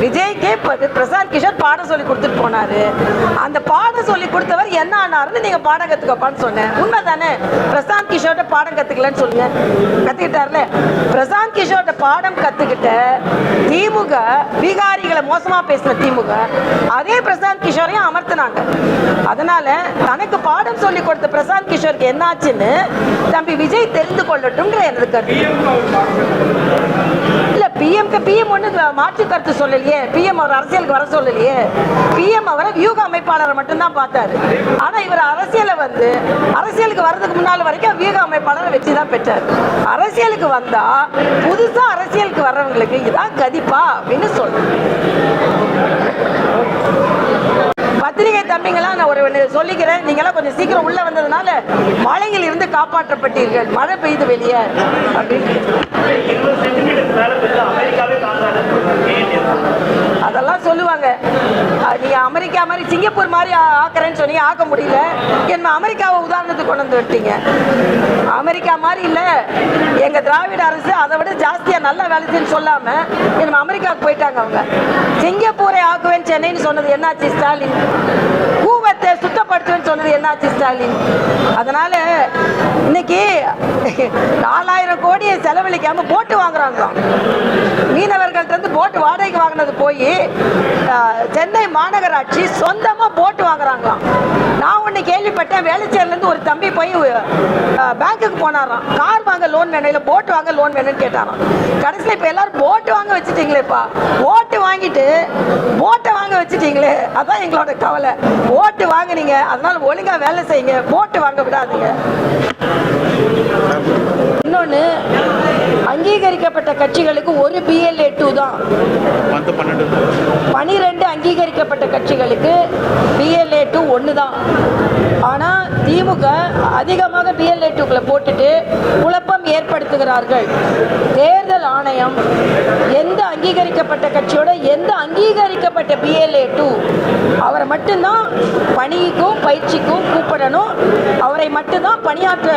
விஜய்க்கு பிரசாந்த் கிஷோர் பாடம் சொல்லி கொடுத்துட்டு போனாரு. அந்த பாடம் சொல்லி கொடுத்தவர் என்ன ஆனாருன்னு நீங்க பாடம் கத்துக்கப்பான்னு சொன்னேன். உண்மை தானே? பிரசாந்த் கிஷோர்ட்ட பாடம் கத்துக்கலன்னு சொல்லுங்க. கத்துக்கிட்டார்ல. பிரசாந்த் கிஷோர்ட்ட பாடம் கத்துக்கிட்ட திமுக, பீகாரிகளை மோசமா பேசின திமுக அதே பிரசாந்த் கிஷோரையும் அமர்த்தினாங்க. அதனால தனக்கு பாடம் சொல்லி கொடுத்த பிரசாந்த் கிஷோருக்கு என்னாச்சுன்னு தம்பி விஜய் தெரிந்து கொள்ளட்டும் எனது கருத்து. இல்ல பிஎம் ஒண்ணு மாற்று கருத்து சொல்லலையே. பிஎம் அவர் அரசியலுக்கு வர சொல்லலையே. பிஎம் அவரை வியூக அமைப்பாளரை மட்டும்தான் பார்த்தாரு. ஆனா இவர் அரசியலுக்கு வர்றதுக்கு முன்னால வரைக்கும் வியூக அமைப்பாளரை வச்சுதான் பெற்றார். அரசியலுக்கு வந்தா புதுசா அரசியலுக்கு வர்றவங்களுக்கு இதான் கதிப்பா அப்படின்னு சொல்றேன். பத்திரிகை தம்பிங்களா, நான் ஒரு சொல்லிக்கிறேன். நீங்களாம் கொஞ்சம் சீக்கிரம் உள்ள வந்ததுனால மழையில் இருந்து காப்பாற்றப்பட்டீர்கள். மழை பெய்து வெளியே அப்படின்னு அதெல்லாம் சொல்லுவாங்க. நீங்க அமெரிக்கா மாதிரி சிங்கப்பூர் மாதிரி ஆக்குறேன்னு சொன்னீங்க, ஆக்க முடியல. என்ன அமெரிக்காவை உதாரணத்துக்கு கொண்டு வந்து விட்டீங்க. அமெரிக்கா மாதிரி இல்ல, எங்க திராவிட அரசு அதை விட ஜாஸ்தியா நல்லா வேலை செய்யு சொல்லாம என்ன அமெரிக்காவுக்கு போயிட்டாங்க. அவங்க சிங்கப்பூரை ஆக்குவேன் சென்னைன்னு சொன்னது என்னாச்சு ஸ்டாலின்? கூவத்தை சுத்தப்படுத்துவேன்னு சொன்னது என்னாச்சு ஸ்டாலின்? அதனால இன்னைக்கு 4000 கோடியை செலவழிக்காம போட்டு வாங்குறாங்க. மீனவர்கள்ட்ட இருந்து போட்டு வாடகைக்கு வாங்கினது போய் சென்னை மாநகராட்சி சொந்தமா போட்டு வாங்குறாங்களாம். நான் ஒண்ணு கேள்விப்பட்டேன். வேளச்சேரில இருந்து ஒரு தம்பி போய் பேங்க்குக்கு போனாராம். கார் வாங்க லோன் வேணும், இல்ல போட்டு வாங்க லோன் வேணும்னு கேட்டாராம். கடைசியில் இப்ப எல்லாரும் போட்டு வாங்க வச்சுட்டீங்களேப்பா. ஓட்டு வாங்கிட்டு போட்டை வாங்க வச்சுட்டீங்களே, அதான் எங்களோட கவலை. ஓட்டு வாங்குனீங்க, அதனால ஒழுங்கா வேலை செய்யுங்க, போட்டு வாங்க விடாதீங்க. இன்னொன்னு, அங்கீகரிக்கப்பட்ட கட்சிகளுக்கு ஒரு BLA 2 தான். 12 அங்கீகரிக்கப்பட்ட கட்சிகளுக்கு BLA 2 1 தான். ஆனா திமுக அதிகமாக BLA 2 போட்டுட்டு குழப்பம் ஏற்படுத்துகிறார்கள். தேர்தல் ஆணையம் எந்த அங்கீகரிக்கப்பட்ட கட்சியோட எந்த அங்கீகரிக்கப்பட்ட BLA 2 அவரை மட்டும்தான் பணிக்கும் பயிற்சிக்கும் கூப்பிடணும், அவரை மட்டும்தான் பணியாற்ற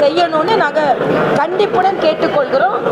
செய்யணும்னு நாங்கள் கண்டிப்புடன் கேட்டுக்கொள்கிறோம்.